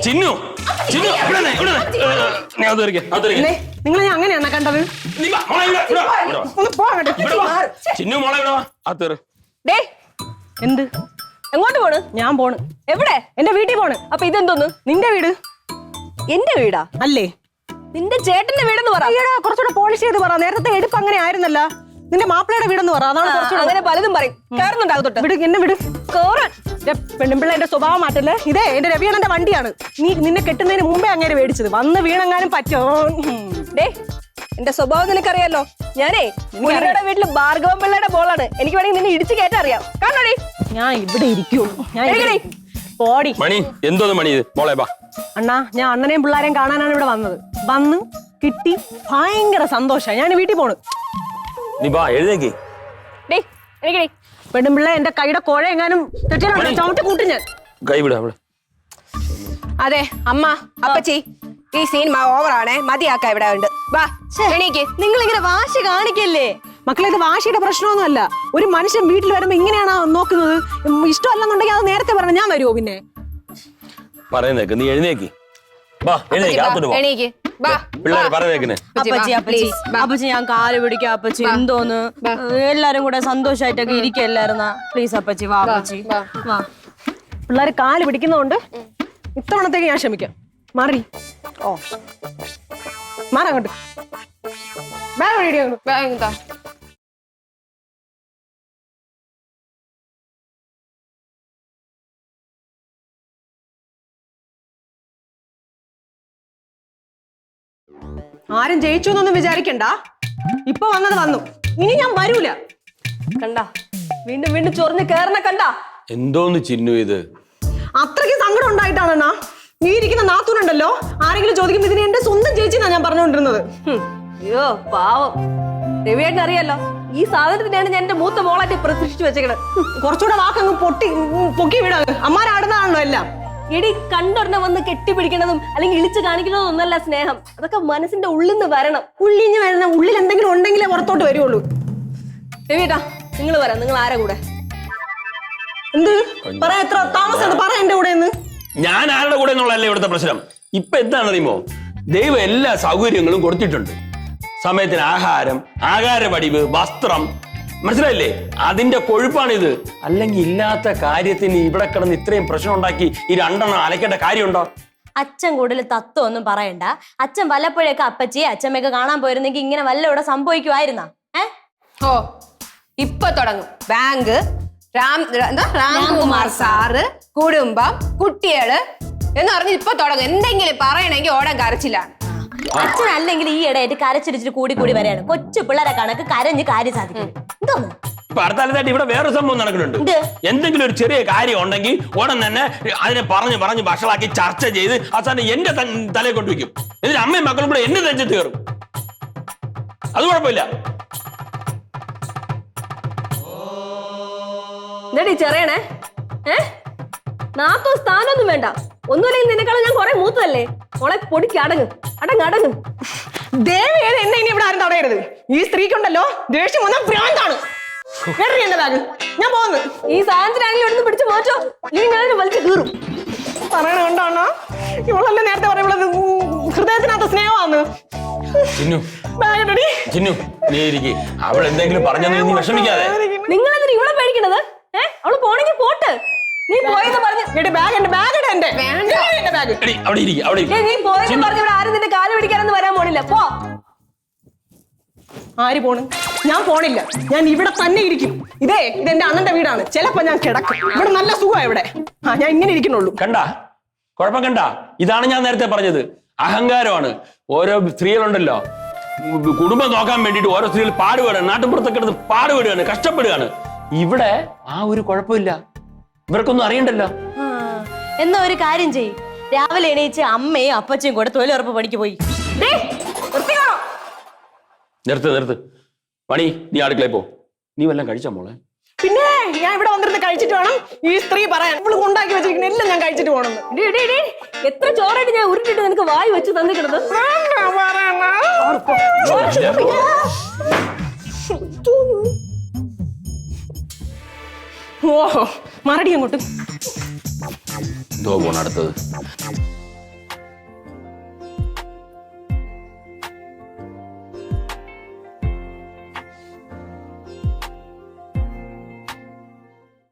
ചിന്നു ചിന്നു നിങ്ങൾ അങ്ങനെയാണോ കണ്ടത്? ചിന്നു മോളെ ഇവിടെ വാ. എന്ത് എങ്ങോട്ട് പോണ്? ഞാൻ പോണ്. എവിടെ? എന്റെ വീട്ടിൽ പോണ്. അപ്പൊ ഇതെന്തോന്ന്? നിന്റെ വീട്. എന്റെ വീടാ? അല്ലേ, നിന്റെ ചേട്ടന്റെ വീടെന്ന് പറ. കുറച്ചുകൂടെ പോളിഷ് ചെയ്ത് പറ. നേരത്തെ എടുപ്പ് അങ്ങനെ ആയിരുന്നല്ല. നിന്റെ മാപ്പിളയുടെ വീടെന്ന് പറ. അതാണ് അങ്ങനെ പലതും പറയും. കയറുന്നുണ്ടാകത്തോട്ട്. വിട്, എന്നെ വിട്. പെണ്ണുമ്പിള്ള എന്റെ സ്വഭാവം മാറ്റല്ലേ. ഇതേ എന്റെ രവിയണ്ണന്റെ വണ്ടിയാണ്. നിന്നെ കെട്ടുന്നതിന് മുമ്പേ അങ്ങനെ മേടിച്ചത്. വന്ന് വീണെങ്ങാനും പറ്റോ? എന്റെ സ്വഭാവം നിനക്കറിയാലോ. ഞാനേ മുനിയുടെ വീട്ടില് ഭാർഗവൻ പിള്ളയുടെ ബോളാണ്. എനിക്ക് വേണമെങ്കിൽ നിന്നെ ഇടിച്ചു കയറ്ററിയാം. കാണോടി, ഞാൻ ഇവിടെ ഇരിക്കൂ. പോടി മണി. എന്തോന്ന് മണി ഇത്? മോളെ ബാ. അണ്ണാ, ഞാൻ അണ്ണനെയും പിള്ളേരെയും കാണാനാണ് ഇവിടെ വന്നത്. വന്ന് കിട്ടി, ഭയങ്കര സന്തോഷാ. ഞാൻ വീട്ടിൽ പോണ്. നീ ബാ, എഴുന്നേക്ക്. പെണ്ണുമ്പിള്ള എന്റെ കൈയുടെ കോഴ എങ്ങാനും തെറ്റിയാലും ചവിട്ടി കൂട്ടി ഞാൻ. കൈ വിടാ അവള്. അതെ അമ്മ, അപ്പച്ചി, ഈ സിനിമ ഓവറാണേ. മതിയാക്ക ഇവിടെ ഉണ്ട്. വാ, എണീക്ക്. നിങ്ങൾ ഇങ്ങനെ വാശി കാണിക്കല്ലേ മക്കളെ. ഇത് വാശിയുടെ പ്രശ്നമൊന്നുമല്ല. ഒരു മനുഷ്യൻ വീട്ടിൽ വരുമ്പോ ഇങ്ങനെയാണോ നോക്കുന്നത്? ഇഷ്ടമല്ലെന്നുണ്ടെങ്കിൽ അത് നേരത്തെ പറഞ്ഞു. ഞാൻ വരുമോ പിന്നെ? പറയുന്നേക്ക്. നീ എഴുന്നേക്ക്. ബാ, എഴുന്നേക്ക്. പിള്ളേര് പറയുന്നേക്കിനെ. അപ്പച്ചി ഞാൻ കാല് പിടിക്കാം. അപ്പച്ചി എന്തോന്ന് എല്ലാരും കൂടെ സന്തോഷായിട്ടൊക്കെ ഇരിക്കല്ലായിരുന്ന. പ്ലീസ് അപ്പച്ചി വാ. അപ്പച്ചി വാ. പിള്ളേര് കാല് പിടിക്കുന്നതുകൊണ്ട് ഇത്തവണത്തേക്ക് ഞാൻ ക്ഷമിക്കാം. മാറി. ഓ മാറങ്ങോട്ട്. ആരും ജയിച്ചു എന്നൊന്നും വിചാരിക്കണ്ട. ഇപ്പൊ വന്നത് വന്നു. ഇനി ഞാൻ വരൂല. കണ്ട, വീണ്ടും വീണ്ടും ചൊറിഞ്ഞ് കേറണ കണ്ട. എന്തോന്ന് ചിന്നു ഇത്? അത്രയ്ക്ക് സങ്കടം ഉണ്ടായിട്ടാണെന്നാ. നീ ഇരിക്കുന്ന നാത്തൂനുണ്ടല്ലോ, ആരെങ്കിലും ചോദിക്കുമ്പോ ഇതിന് എന്റെ സ്വന്തം ചേച്ചിന്നാ ഞാൻ പറഞ്ഞുകൊണ്ടിരുന്നത്. അയ്യോ പാവം. രവിയേട്ടൻ അറിയാലോ, ഈ സാധനത്തിനാണ് ഞാൻ എന്റെ മൂത്ത മോളായിട്ട് പ്രതീക്ഷിച്ചു വെച്ചേക്കണത്. കുറച്ചുകൂടെ വാക്കങ്ങ് പൊക്കി വിടാ. അമ്മാരാടുന്നതാണല്ലോ എല്ലാം. എടി, കണ്ടൊരെണ്ണ വന്ന് കെട്ടിപ്പിടിക്കണതും അല്ലെങ്കിൽ ഇളിച്ച് കാണിക്കണതും ഒന്നല്ല സ്നേഹം. അതൊക്കെ മനസ്സിന്റെ ഉള്ളിൽ നിന്ന് വരണം. ഉള്ളിൽ എന്തെങ്കിലും ഉണ്ടെങ്കിലേ പുറത്തോട്ട് വരുള്ളൂ. രവിയേട്ടാ, നിങ്ങൾ വരാം. നിങ്ങൾ ആരാ കൂടെ? എന്ത് പറ? എത്ര താമസം പറ എന്റെ കൂടെ. ഞാൻ ആരുടെ കൂടെ എന്നുള്ളതല്ലേ ഇവിടുത്തെ പ്രശ്നം. ഇപ്പൊ എന്താണെന്നറിയുമോ? ദൈവം എല്ലാ സൗകര്യങ്ങളും കൊടുത്തിട്ടുണ്ട്. സമയത്തിന് ആഹാരം, ആഹാരപടിവ്, വസ്ത്രം, മനസ്സിലായില്ലേ? അതിന്റെ കൊഴുപ്പാണിത്. അല്ലെങ്കിൽ ഇല്ലാത്ത കാര്യത്തിന് ഇവിടെ കിടന്ന് ഇത്രയും പ്രശ്നം ഉണ്ടാക്കി ഈ രണ്ടെണ്ണം അലക്കേണ്ട കാര്യമുണ്ടോ? അച്ഛൻ കൂടുതൽ തത്വം ഒന്നും പറയണ്ട. അച്ഛൻ വല്ലപ്പോഴൊക്കെ അപ്പച്ചിയെ അച്ഛമ്മയൊക്കെ കാണാൻ പോയിരുന്നെങ്കിൽ ഇങ്ങനെ വല്ല ഇവിടെ സംഭവിക്കുമായിരുന്നാ? ഓ, ഇപ്പൊ തുടങ്ങും. ബാങ്ക്, രാംകുമാർ സാറ്, കുടുംബം, കുട്ടികള് എന്ന് പറഞ്ഞ് ഇപ്പൊ തുടങ്ങും. എന്തെങ്കിലും പറയണമെങ്കിൽ ഓടാൻ കരച്ചിലാണ്. അച്ഛൻ അല്ലെങ്കിൽ ഈ ഇടയായിട്ട് കരച്ചിടിച്ചിട്ട് കൂടി കൂടി വരെയാണ്. കൊച്ചു പിള്ളേരെ കണക്ക് കരഞ്ഞ് കാര്യം സാധിക്കും. എന്തോന്ന് അടുത്തായിട്ട് ഇവിടെ വേറൊരു സംഭവം നടക്കുന്നുണ്ട്. എന്തെങ്കിലും ഒരു ചെറിയ കാര്യം ഉണ്ടെങ്കിൽ ഉടൻ തന്നെ അതിനെ പറഞ്ഞ് വഷളാക്കി ചർച്ച ചെയ്ത് അവസാനം എന്റെ തലയെ കൊണ്ടുവയ്ക്കും. എന്നിട്ട് അമ്മയും മക്കളും കൂടെ എന്റെ നെഞ്ചത്ത് കയറും. അത് കുഴപ്പമില്ല. എന്നിട്ട് ചെറിയണേ നാത്തോ സ്ഥാനമൊന്നും വേണ്ട. ഒന്നുമില്ലെങ്കിൽ നിന്നെക്കാളും ഞാൻ കുറെ മൂത്തതല്ലേ. മോളെ പൊടിക്ക് അടങ്ങ്. ദേവി എന്നെ ഇനി ഇവിടെ ആരും തടയരുത്. ഈ സ്ത്രീക്കുണ്ടല്ലോ ദേഷ്യം വന്ന ഭ്രാന്താണ്. ഞാൻ പോകുന്നു. ഈ സാധനത്തിനാണെങ്കിൽ ഇവിടുന്ന് പിടിച്ചു മാറ്റോ, അല്ലെങ്കിൽ ഞാൻ വലിച്ചു കീറും. പറയണോണ്ടാണോ? ഇവളല്ലേ നേരത്തെ പറയുന്നത് ഹൃദയത്തിനകത്ത് സ്നേഹമാന്ന്. അവൾ എന്തെങ്കിലും പറഞ്ഞാൽ നീ വിഷമിക്കാതെ. നിങ്ങൾ എന്തിനാ ഇവിടെ പേടിക്കണത്? അവള് പോണെങ്കിൽ പോട്ട്. നീ പോയെന്ന് പറഞ്ഞു. നീ പോയെന്ന് പറഞ്ഞ ഇവിടെ ആരും നിന്റെ കാല് പിടിക്കാനൊന്നും വരാൻ പോണില്ല. പോ. ആര് പോണ്? ഞാൻ പോണില്ല. ഞാൻ ഇവിടെ തന്നെ ഇരിക്കും. ഇതെന്റെ അണ്ണന്റെ വീടാണ്. ചിലപ്പോ ഞാൻ കിടക്കും. ഇവിടെ നല്ല സുഖമാണ് ഇവിടെ. ഞാൻ ഇങ്ങനെ ഇരിക്കുന്നുള്ളൂ. കണ്ടാ കുഴപ്പം? കണ്ടാ, ഇതാണ് ഞാൻ നേരത്തെ പറഞ്ഞത്. അഹങ്കാരമാണ്. ഓരോ സ്ത്രീകളുണ്ടല്ലോ, കുടുംബം നോക്കാൻ വേണ്ടിട്ട് ഓരോ സ്ത്രീകൾ പാടുപെടുകയാണ്. നാട്ടുപുറത്തൊക്കെ എടുത്ത് പാടുപെടുകയാണ്, കഷ്ടപ്പെടുകയാണ്. ഇവിടെ ആ ഒരു കുഴപ്പമില്ല. ഇവർക്കൊന്നും അറിയണ്ടല്ലോ. എന്നാ ഒരു കാര്യം ചെയ്യും. രാവിലെ എണീച്ച് അമ്മയും അപ്പച്ചയും കൂടെ തൊഴിലുറപ്പ് പണിക്ക് പോയി. നിർത്ത് പണി. നീ അടുക്കളയിൽ പോ. നീ വല്ലതും കഴിച്ചാ മോളെ? പിന്നെ ഞാൻ ഇവിടെ വന്നിരുന്ന് കഴിച്ചിട്ട് വേണം ഈ സ്ത്രീ പറയാൻ. ഇവള് ഉണ്ടാക്കി വെച്ചിരിക്കുന്ന എല്ലാം ഞാൻ കഴിച്ചിട്ട് പോകണമെന്ന്. എത്ര ചോറായിട്ട് ഞാൻ ഉരുട്ടിട്ട് നിനക്ക് വായി വെച്ച് തന്നിക്കണത്. ഓഹോ, മറടി അങ്ങോട്ട്. അടുത്തത്